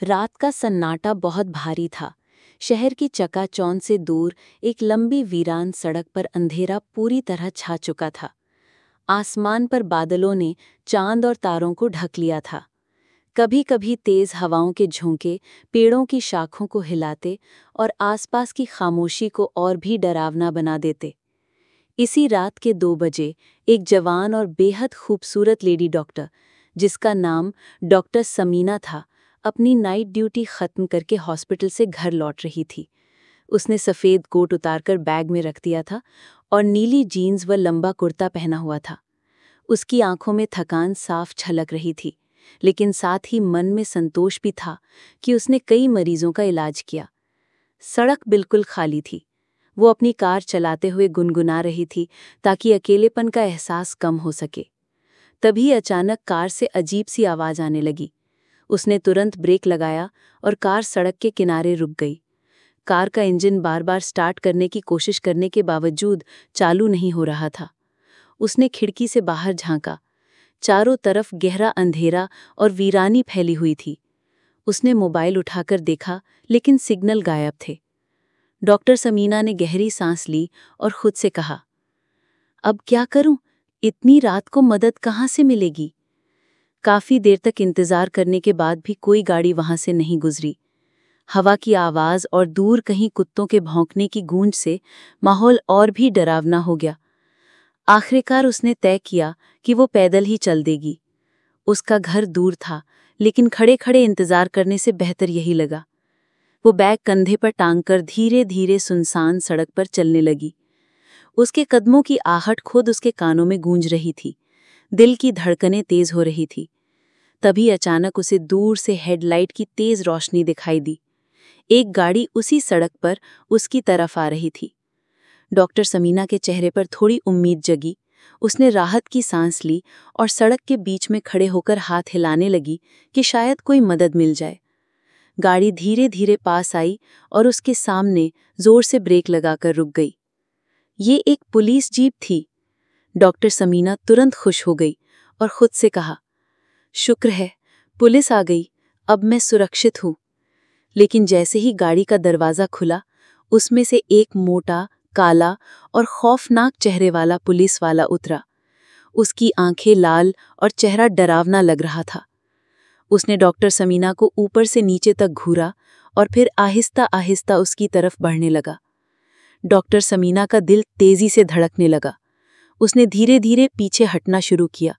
रात का सन्नाटा बहुत भारी था। शहर की चकाचौंध से दूर एक लंबी वीरान सड़क पर अंधेरा पूरी तरह छा चुका था। आसमान पर बादलों ने चांद और तारों को ढक लिया था। कभी कभी तेज हवाओं के झोंके पेड़ों की शाखों को हिलाते और आसपास की खामोशी को और भी डरावना बना देते। इसी रात के 2 बजे एक जवान और बेहद खूबसूरत लेडी डॉक्टर, जिसका नाम डॉक्टर समीना था, अपनी नाइट ड्यूटी खत्म करके हॉस्पिटल से घर लौट रही थी। उसने सफ़ेद कोट उतारकर बैग में रख दिया था और नीली जीन्स व लंबा कुर्ता पहना हुआ था। उसकी आंखों में थकान साफ झलक रही थी, लेकिन साथ ही मन में संतोष भी था कि उसने कई मरीजों का इलाज किया। सड़क बिल्कुल खाली थी। वो अपनी कार चलाते हुए गुनगुना रही थी ताकि अकेलेपन का एहसास कम हो सके। तभी अचानक कार से अजीब सी आवाज़ आने लगी। उसने तुरंत ब्रेक लगाया और कार सड़क के किनारे रुक गई। कार का इंजन बार बार स्टार्ट करने की कोशिश करने के बावजूद चालू नहीं हो रहा था। उसने खिड़की से बाहर झांका। चारों तरफ गहरा अंधेरा और वीरानी फैली हुई थी। उसने मोबाइल उठाकर देखा, लेकिन सिग्नल गायब थे। डॉक्टर समीना ने गहरी सांस ली और खुद से कहा, अब क्या करूं? इतनी रात को मदद कहां से मिलेगी? काफी देर तक इंतजार करने के बाद भी कोई गाड़ी वहां से नहीं गुजरी। हवा की आवाज और दूर कहीं कुत्तों के भौंकने की गूंज से माहौल और भी डरावना हो गया। आखिरकार उसने तय किया कि वो पैदल ही चल देगी। उसका घर दूर था, लेकिन खड़े खड़े इंतजार करने से बेहतर यही लगा। वो बैग कंधे पर टांगकर धीरे धीरे सुनसान सड़क पर चलने लगी। उसके कदमों की आहट खुद उसके कानों में गूंज रही थी। दिल की धड़कनें तेज हो रही थी। तभी अचानक उसे दूर से हेडलाइट की तेज रोशनी दिखाई दी। एक गाड़ी उसी सड़क पर उसकी तरफ आ रही थी। डॉक्टर समीना के चेहरे पर थोड़ी उम्मीद जगी। उसने राहत की सांस ली और सड़क के बीच में खड़े होकर हाथ हिलाने लगी कि शायद कोई मदद मिल जाए। गाड़ी धीरे धीरे पास आई और उसके सामने जोर से ब्रेक लगाकर रुक गई। ये एक पुलिस जीप थी। डॉक्टर समीना तुरंत खुश हो गई और खुद से कहा, शुक्र है, पुलिस आ गई, अब मैं सुरक्षित हूं। लेकिन जैसे ही गाड़ी का दरवाज़ा खुला, उसमें से एक मोटा, काला और खौफनाक चेहरे वाला पुलिस वाला उतरा। उसकी आंखें लाल और चेहरा डरावना लग रहा था। उसने डॉक्टर समीना को ऊपर से नीचे तक घूरा और फिर आहिस्ता आहिस्ता उसकी तरफ बढ़ने लगा। डॉक्टर समीना का दिल तेजी से धड़कने लगा। उसने धीरे धीरे पीछे हटना शुरू किया।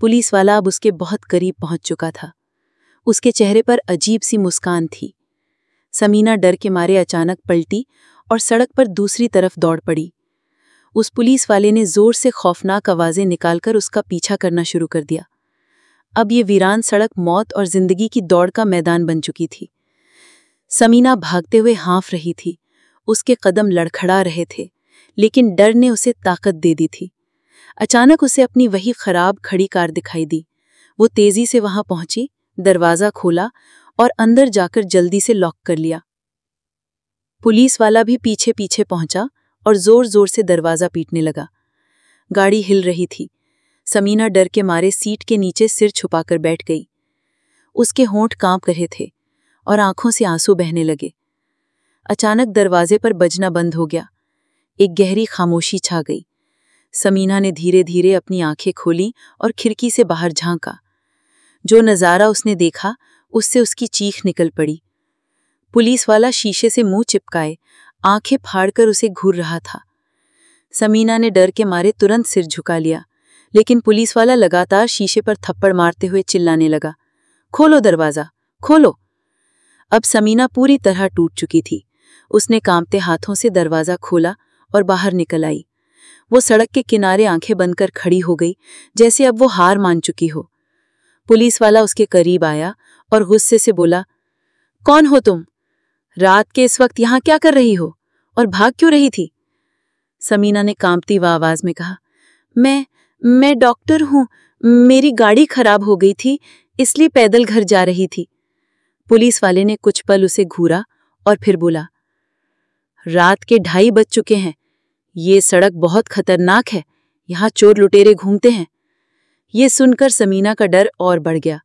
पुलिस वाला अब उसके बहुत करीब पहुंच चुका था। उसके चेहरे पर अजीब सी मुस्कान थी। समीना डर के मारे अचानक पलटी और सड़क पर दूसरी तरफ दौड़ पड़ी। उस पुलिस वाले ने जोर से खौफनाक आवाजें निकालकर उसका पीछा करना शुरू कर दिया। अब ये वीरान सड़क मौत और जिंदगी की दौड़ का मैदान बन चुकी थी। समीना भागते हुए हाँफ रही थी। उसके कदम लड़खड़ा रहे थे, लेकिन डर ने उसे ताकत दे दी थी। अचानक उसे अपनी वही खराब खड़ी कार दिखाई दी। वो तेजी से वहां पहुंची, दरवाजा खोला और अंदर जाकर जल्दी से लॉक कर लिया। पुलिस वाला भी पीछे पीछे पहुंचा और जोर जोर से दरवाजा पीटने लगा। गाड़ी हिल रही थी। समीना डर के मारे सीट के नीचे सिर छुपाकर बैठ गई। उसके होंठ कांप रहे थे और आंखों से आंसू बहने लगे। अचानक दरवाजे पर बजना बंद हो गया। एक गहरी खामोशी छा गई। समीना ने धीरे धीरे अपनी आंखें खोली और खिड़की से बाहर झांका। जो नज़ारा उसने देखा, उससे उसकी चीख निकल पड़ी। पुलिस वाला शीशे से मुंह चिपकाए, आंखें फाड़कर उसे घूर रहा था। समीना ने डर के मारे तुरंत सिर झुका लिया, लेकिन पुलिस वाला लगातार शीशे पर थप्पड़ मारते हुए चिल्लाने लगा, खोलो दरवाजा, खोलो। अब समीना पूरी तरह टूट चुकी थी। उसने कांपते हाथों से दरवाजा खोला और बाहर निकल आई। वो सड़क के किनारे आंखें बंद कर खड़ी हो गई, जैसे अब वो हार मान चुकी हो। पुलिस वाला उसके करीब आया और गुस्से से बोला, कौन हो तुम? रात के इस वक्त यहाँ क्या कर रही हो और भाग क्यों रही थी? समीना ने कांपती हुई आवाज में कहा, मैं डॉक्टर हूँ। मेरी गाड़ी खराब हो गई थी, इसलिए पैदल घर जा रही थी। पुलिस वाले ने कुछ पल उसे घूरा और फिर बोला, रात के 2:30 बज चुके हैं। ये सड़क बहुत खतरनाक है, यहाँ चोर लुटेरे घूमते हैं। ये सुनकर समीना का डर और बढ़ गया।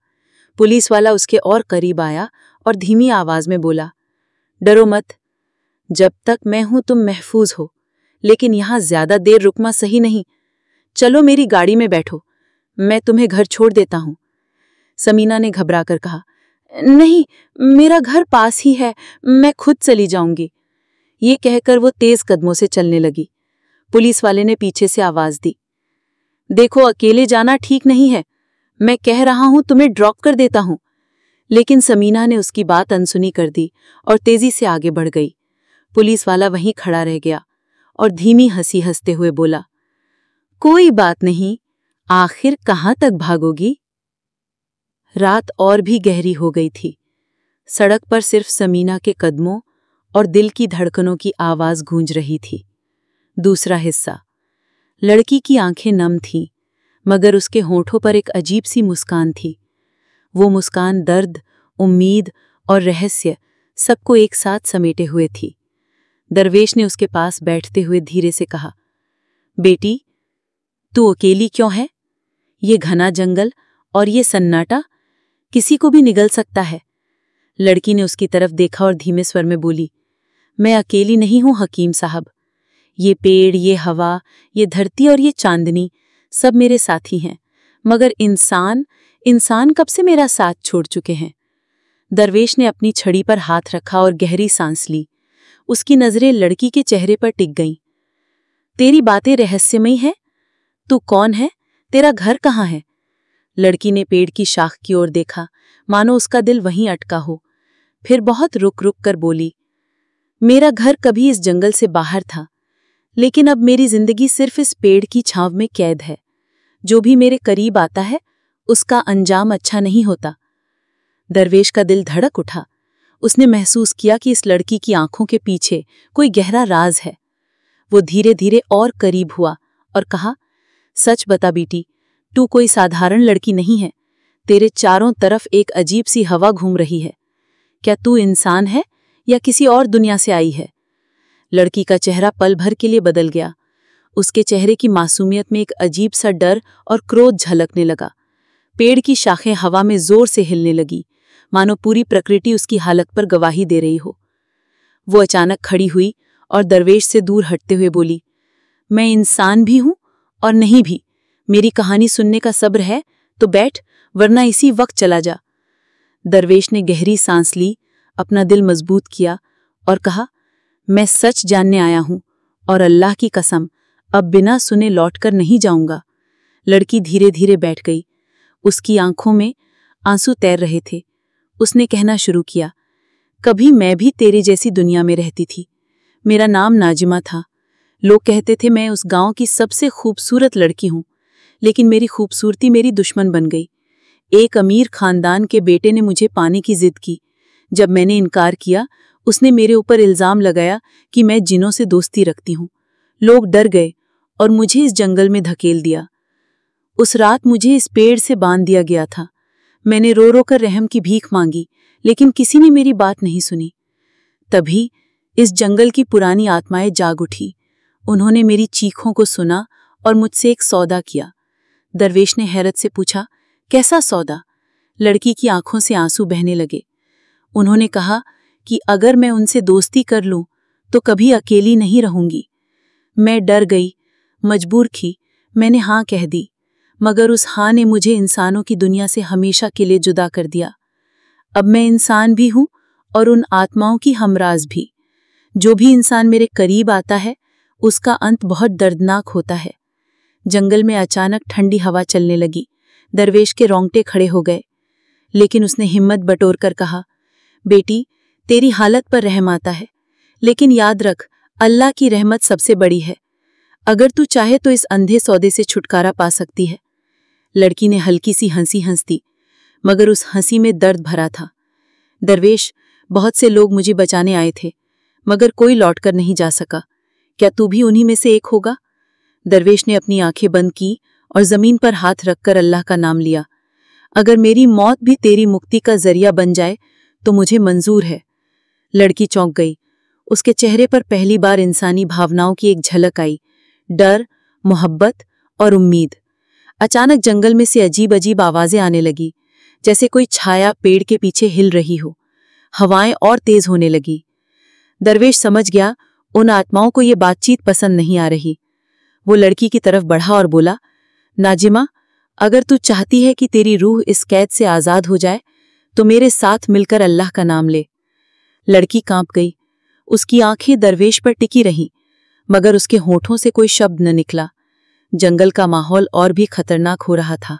पुलिस वाला उसके और करीब आया और धीमी आवाज में बोला, डरो मत, जब तक मैं हूं तुम महफूज हो, लेकिन यहां ज्यादा देर रुकना सही नहीं। चलो मेरी गाड़ी में बैठो, मैं तुम्हें घर छोड़ देता हूं। समीना ने घबराकर कहा, नहीं, मेरा घर पास ही है, मैं खुद चली जाऊंगी। ये कहकर वो तेज कदमों से चलने लगी। पुलिस वाले ने पीछे से आवाज दी, देखो अकेले जाना ठीक नहीं है, मैं कह रहा हूं तुम्हें ड्रॉप कर देता हूं। लेकिन समीना ने उसकी बात अनसुनी कर दी और तेजी से आगे बढ़ गई। पुलिस वाला वहीं खड़ा रह गया और धीमी हंसी हंसते हुए बोला, कोई बात नहीं, आखिर कहां तक भागोगी। रात और भी गहरी हो गई थी। सड़क पर सिर्फ समीना के कदमों और दिल की धड़कनों की आवाज गूंज रही थी। दूसरा हिस्सा। लड़की की आंखें नम थीं, मगर उसके होठों पर एक अजीब सी मुस्कान थी। वो मुस्कान दर्द, उम्मीद और रहस्य सबको एक साथ समेटे हुए थी। दरवेश ने उसके पास बैठते हुए धीरे से कहा, बेटी, तू अकेली क्यों है? ये घना जंगल और ये सन्नाटा किसी को भी निगल सकता है। लड़की ने उसकी तरफ देखा और धीमे स्वर में बोली, मैं अकेली नहीं हूं हकीम साहब। ये पेड़, ये हवा, ये धरती और ये चांदनी सब मेरे साथी हैं, मगर इंसान कब से मेरा साथ छोड़ चुके हैं। दरवेश ने अपनी छड़ी पर हाथ रखा और गहरी सांस ली। उसकी नजरें लड़की के चेहरे पर टिक गईं। तेरी बातें रहस्यमयी हैं? तू कौन है? तेरा घर कहाँ है? लड़की ने पेड़ की शाख की ओर देखा, मानो उसका दिल वहीं अटका हो। फिर बहुत रुक रुक कर बोली, मेरा घर कभी इस जंगल से बाहर था, लेकिन अब मेरी जिंदगी सिर्फ इस पेड़ की छांव में कैद है। जो भी मेरे करीब आता है उसका अंजाम अच्छा नहीं होता। दरवेश का दिल धड़क उठा। उसने महसूस किया कि इस लड़की की आंखों के पीछे कोई गहरा राज है। वो धीरे धीरे और करीब हुआ और कहा, सच बता बेटी, तू कोई साधारण लड़की नहीं है। तेरे चारों तरफ एक अजीब सी हवा घूम रही है। क्या तू इंसान है या किसी और दुनिया से आई है? लड़की का चेहरा पल भर के लिए बदल गया। उसके चेहरे की मासूमियत में एक अजीब सा डर और क्रोध झलकने लगा। पेड़ की शाखें हवा में जोर से हिलने लगी, मानो पूरी प्रकृति उसकी हालत पर गवाही दे रही हो। वो अचानक खड़ी हुई और दरवेश से दूर हटते हुए बोली, मैं इंसान भी हूं और नहीं भी। मेरी कहानी सुनने का सब्र है तो बैठ, वरना इसी वक्त चला जा। दरवेश ने गहरी सांस ली, अपना दिल मजबूत किया और कहा, मैं सच जानने आया हूं और अल्लाह की कसम, अब बिना सुने लौटकर नहीं जाऊंगा। लड़की धीरे धीरे बैठ गई। उसकी आंखों में आंसू तैर रहे थे। उसने कहना शुरू किया, कभी मैं भी तेरे जैसी दुनिया में रहती थी। मेरा नाम नाजिमा था। लोग कहते थे मैं उस गांव की सबसे खूबसूरत लड़की हूं, लेकिन मेरी खूबसूरती मेरी दुश्मन बन गई। एक अमीर खानदान के बेटे ने मुझे पाने की जिद की। जब मैंने इनकार किया, उसने मेरे ऊपर इल्जाम लगाया कि मैं जिनों से दोस्ती रखती हूं। लोग डर गए और मुझे इस जंगल में धकेल दिया। उस रात मुझे इस पेड़ से बांध दिया गया था। मैंने रो रो कर रहम की भीख मांगी, लेकिन किसी ने मेरी बात नहीं सुनी। तभी इस जंगल की पुरानी आत्माएं जाग उठी। उन्होंने मेरी चीखों को सुना और मुझसे एक सौदा किया। दरवेश ने हैरत से पूछा, कैसा सौदा? लड़की की आंखों से आंसू बहने लगे। उन्होंने कहा कि अगर मैं उनसे दोस्ती कर लूं तो कभी अकेली नहीं रहूंगी। मैं डर गई, मजबूर थी। मैंने हाँ कह दी, मगर उस हाँ ने मुझे इंसानों की दुनिया से हमेशा के लिए जुदा कर दिया। अब मैं इंसान भी हूं और उन आत्माओं की हमराज भी। जो भी इंसान मेरे करीब आता है उसका अंत बहुत दर्दनाक होता है। जंगल में अचानक ठंडी हवा चलने लगी। दरवेश के रोंगटे खड़े हो गए, लेकिन उसने हिम्मत बटोर कर कहा, बेटी, तेरी हालत पर रहम आता है, लेकिन याद रख, अल्लाह की रहमत सबसे बड़ी है। अगर तू चाहे तो इस अंधे सौदे से छुटकारा पा सकती है। लड़की ने हल्की सी हंसी हंस दी, मगर उस हंसी में दर्द भरा था। दरवेश, बहुत से लोग मुझे बचाने आए थे, मगर कोई लौटकर नहीं जा सका। क्या तू भी उन्हीं में से एक होगा? दरवेश ने अपनी आंखें बंद की और जमीन पर हाथ रखकर अल्लाह का नाम लिया। अगर मेरी मौत भी तेरी मुक्ति का जरिया बन जाए तो मुझे मंजूर है। लड़की चौंक गई। उसके चेहरे पर पहली बार इंसानी भावनाओं की एक झलक आई, डर, मोहब्बत और उम्मीद। अचानक जंगल में से अजीब अजीब आवाजें आने लगी, जैसे कोई छाया पेड़ के पीछे हिल रही हो। हवाएं और तेज होने लगी। दरवेश समझ गया उन आत्माओं को ये बातचीत पसंद नहीं आ रही। वो लड़की की तरफ बढ़ा और बोला, नाजिमा, अगर तू चाहती है कि तेरी रूह इस कैद से आज़ाद हो जाए तो मेरे साथ मिलकर अल्लाह का नाम ले। लड़की कांप गई। उसकी आंखें दरवेश पर टिकी रहीं, मगर उसके होठों से कोई शब्द न निकला। जंगल का माहौल और भी खतरनाक हो रहा था।